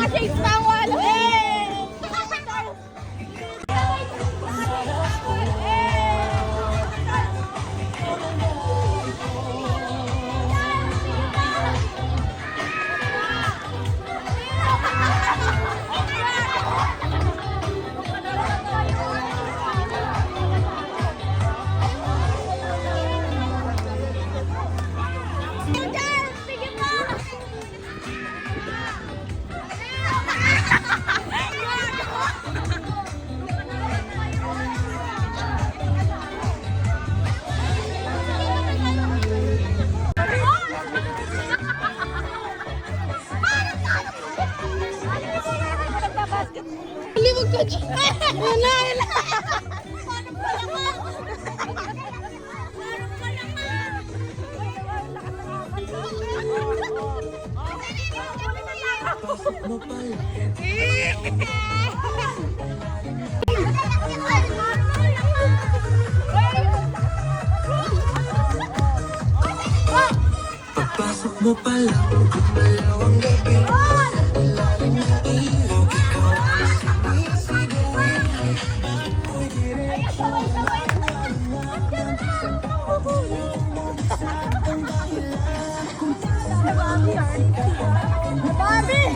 Shades pa ang walo. Liwag ka dyan. Wala, wala. Pagpasok mo pa lang, gumalaw ang gabi. Ilalim ng ilaw, ikaw ang sumisigaw. Pwede rin siyang matawagan sa pagpapulong mo sa ating dahilan. Kung Bobby!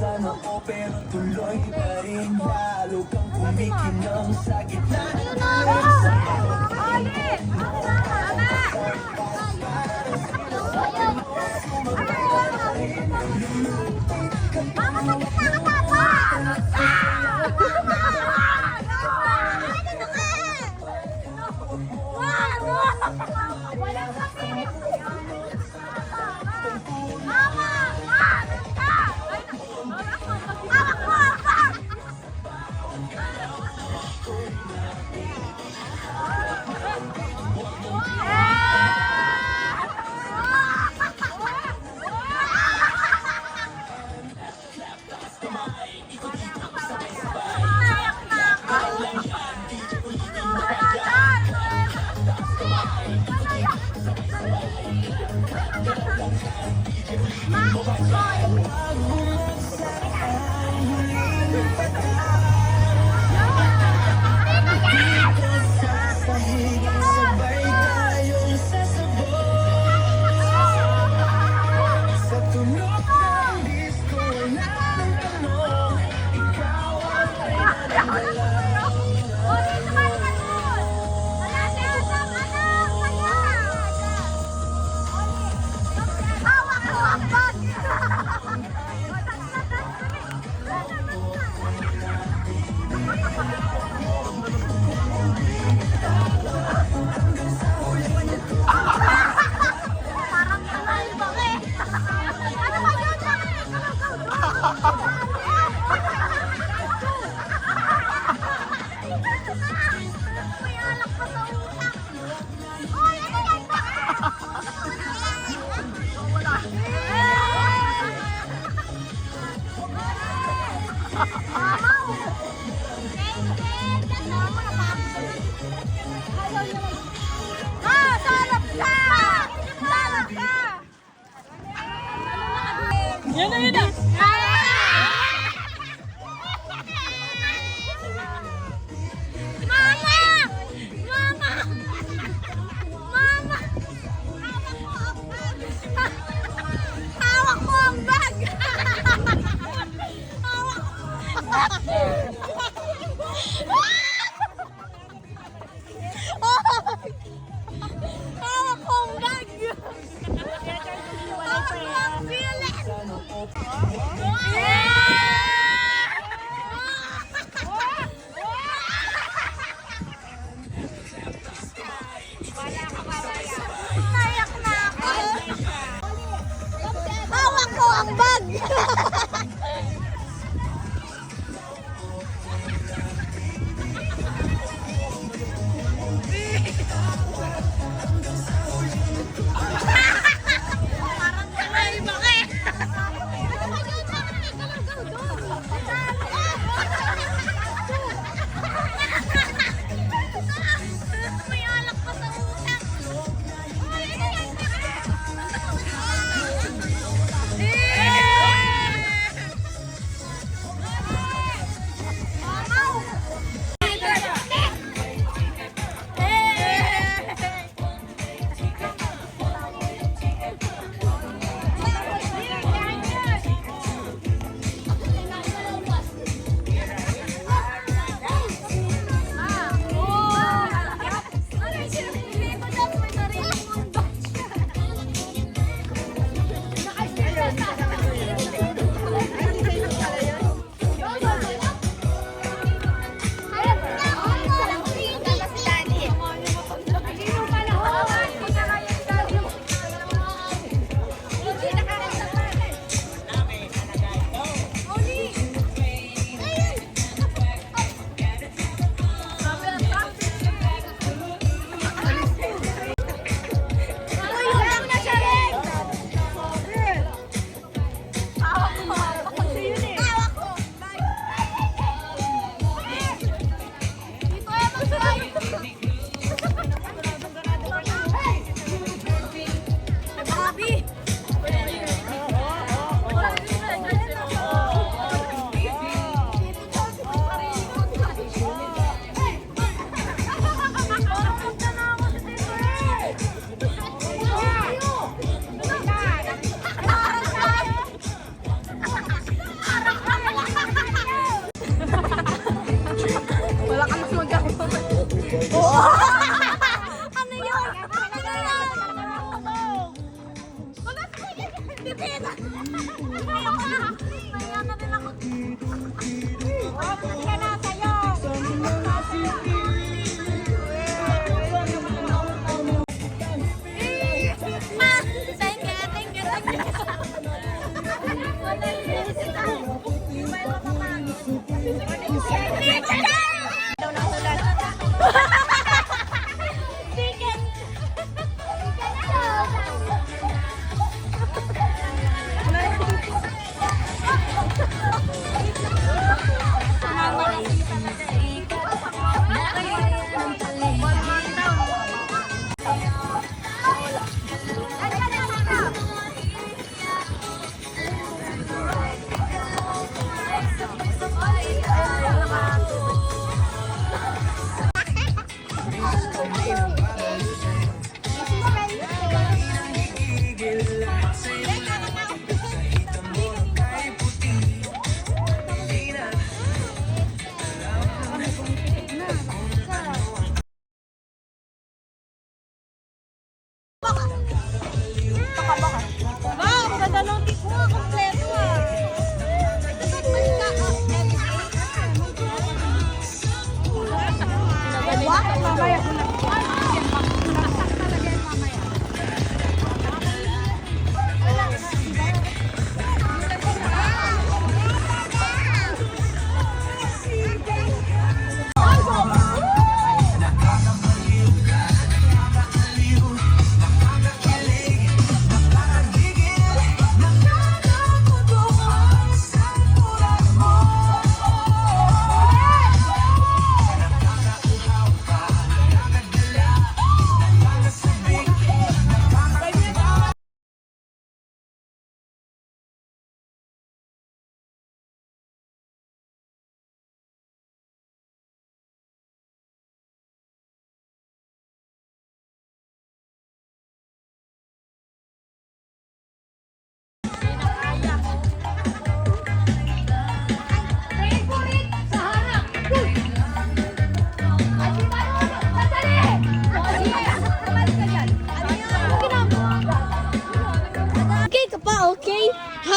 sana ko pero tuloy pa rin. Lalo kang kumikinang sa gitna ng Yan na, yan na. Mama! Mama! Mama! Hawak ko ang bag! Hawak ko ang bag! Hawak ko ang bilis!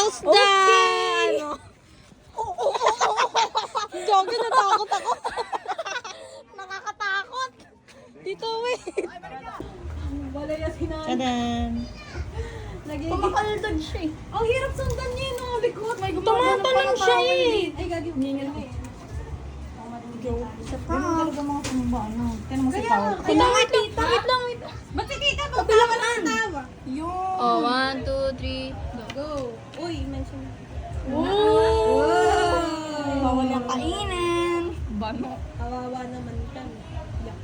Close the, ano. Joke, natakot ako. Nakakatakot. Dito, wait. Wala yan sinabi. Tadan! Kumakaldag siya eh. Ang hirap sundan niya yun, no? Bikot. May Tumatalon siya eh. Ay, gagi. Ngingil ako. Ganun talaga mga sumba, ano? Kaya naman si Paul. Wait lang, wait lang. Wait lang, wait lang. Ba't si tita? Pagkala ka ng tawa. Yun! Oh, 1, 2, 3, go. Go. Uy, mention. Wow! Bawal yung kainin! Bano. Kawawa naman ka. Yak.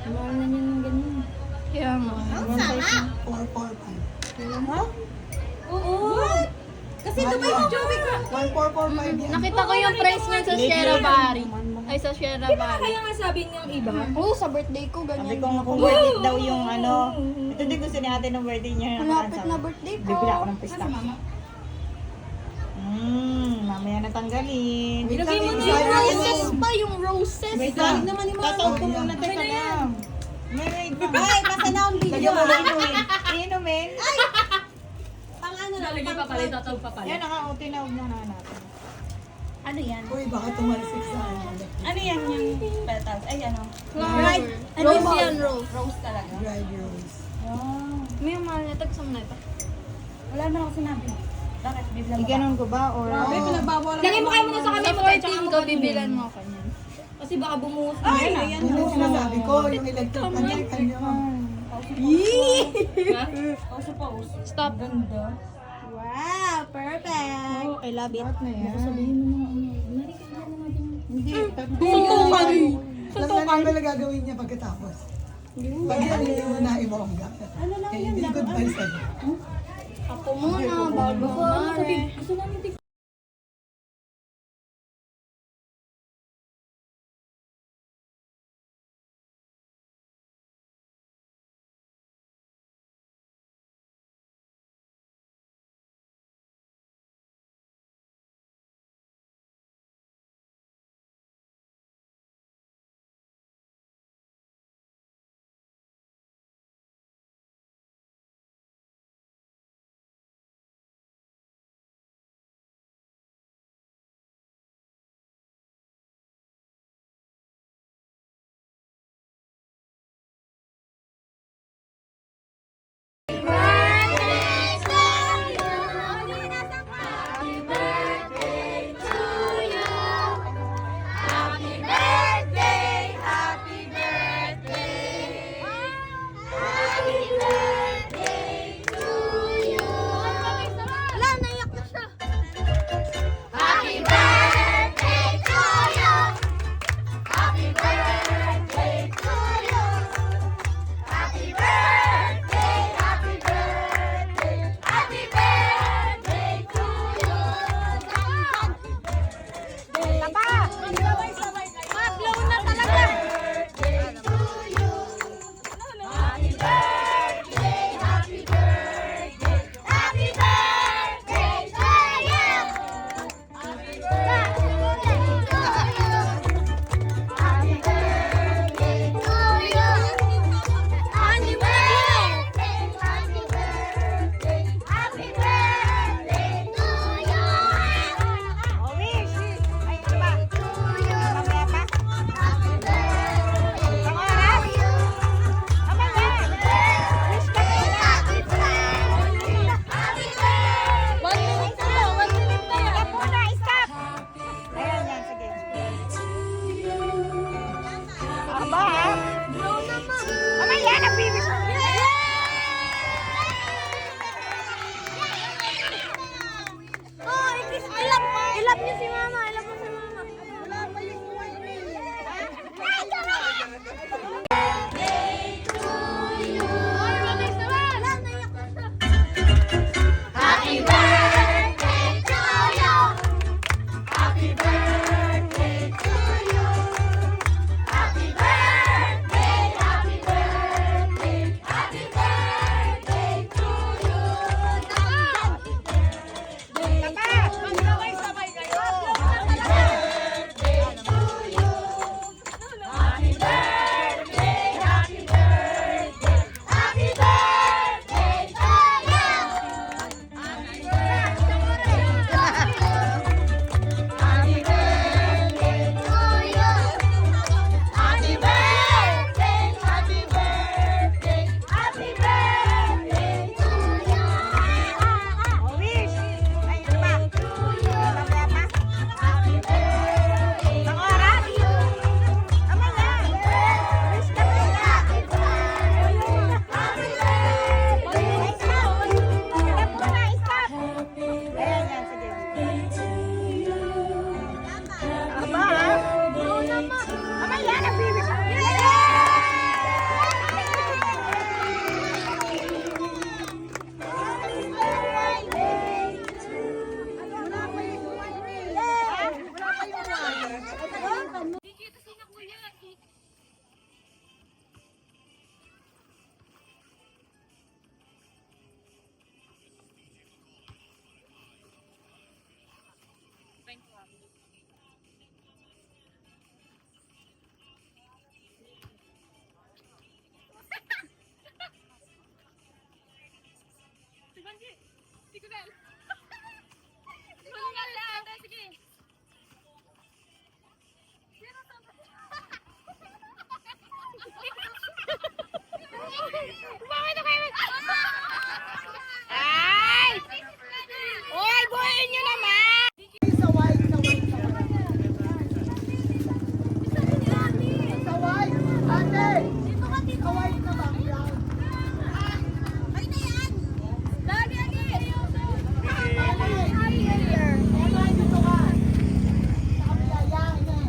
Mahal na niya ng ganyan. Kaya nga. Ang sarap. 445. Ha? Oo. What? Kasi Dubai sa Joey ka. 1445 yan. Nakita ko yung price niya sa Sierra Bari. Ay, sa Sierra Bari. Kaya nga sabi niyang iba. Oo, sa birthday ko, Sabi ganyan. ko nga kung worth it daw yung ano. Ito din gusto ni ate ng birthday niya. Malapit na birthday ko. Bibila ako ng pista. Mamaya natanggalin. Ilagay mo na Yung yung roses pa, yung roses. Wait Sabi lang. naman ni Mama. Tataw ko muna, Okay teka na yan. lang. Wait, Ay, basta na ang video. Lagyan mo na inumin. Inumin. Pang ano lang. Lalagyan pa pala, itatawag pa pala. Yan, tinawag na natin. Ano yan? Uy, baka tumalsik sa Ano yan yung petals? Ay, ano? Flower. Ano Rose ba? yan, rose. Rose talaga. dried rose. May mahal na tagsam na ito. Wala naman ako sinabi. Bakit? Bibla mo ba? Iganon ko ba? Or... Grabe, pinagbabawalan. Lagay mo kayo muna sa kami, Sa 14 ko, bibilan mo ako niyan. Kasi baka bumuhos. Ay, Ay, ayan. Yun yung sinasabi ko, yung electric pan niya. Pauso pa, uso. Stop. Ganda. Wow, perfect. Oh, I love it. Lahat na yan. Hindi. Suntukan. Alam na namin na gagawin niya pagkatapos. Pag yan, hindi mo na ibongga. Ano lang yan? Hindi goodbye sa'yo. Ako muna, bago ko. Gusto namin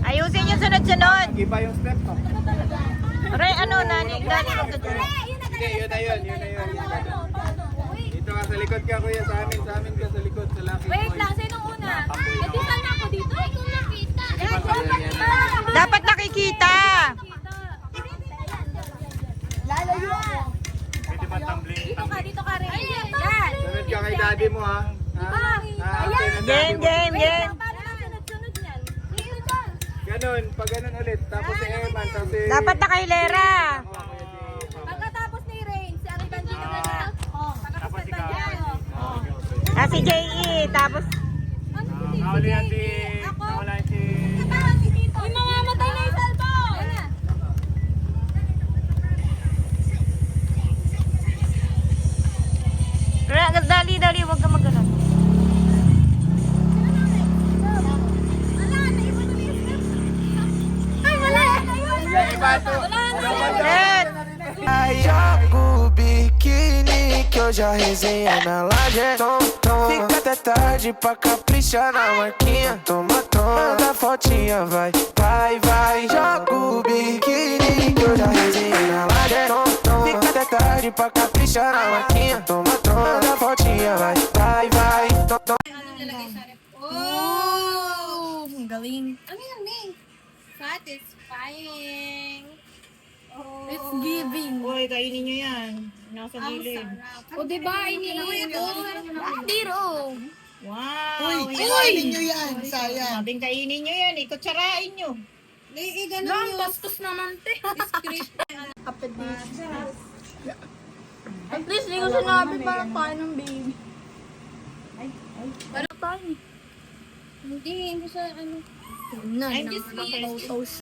Ayusin yung sunod-sunod. Iba yung step ko. Re, ano, nani magsusunod. Hindi, yun na yun. Dito ka sa likod ka, kuya. Sa amin ka sa likod. Sa laki. Wait lang, sinong una? Eh, di sana ako dito. Ay, kung nakita. Dapat nakikita. Lalayo ako. Pwede ba tumbling? Dito ka rin. Yan. Sunod ka kay daddy mo, ha? Game, game, game. Paano na sunod-sunod yan? Dito dyan. Ganun, pag ganun ulit. Tapos si Eman, tapos si... Dapat nakailera. Pagkatapos ni Rain, si Ari Banjino na na. Pagkatapos ni Banjino. Ah, si J.E. Tapos, Ano si Tito? Nakawala yan si... Ako. Nakawala yan si... Kasama si Tito. Uy, mamamatay na yung cellphone. Yan na. dali, dali, huwag ka magano. Ay, wala. Red! Joga o biquíni que hoje a resenha na laje é tom. Fica até tarde pra caprichar na marquinha. Toma, manda fotinha, vai, vai, vai. Joga o biquíni que hoje a resenha na laje é tom. Fica até tarde pra caprichar na marquinha. Toma, manda fotinha, vai, vai, vai. Oh, ang galing. Ano yan, Ming? Satisfying. Oh. It's giving. Uy, kainin nyo yan. Nasa gilid. O, diba? Iniin ko. Tiro. Wow! Uy, kainin nyo yan. Sayang. Sabing kainin nyo yan. Ikutsarain nyo. Lang, bastos naman, te. At least, di ko sinabi parang kain ng baby. Parang kain. Hindi siya ano. I'm just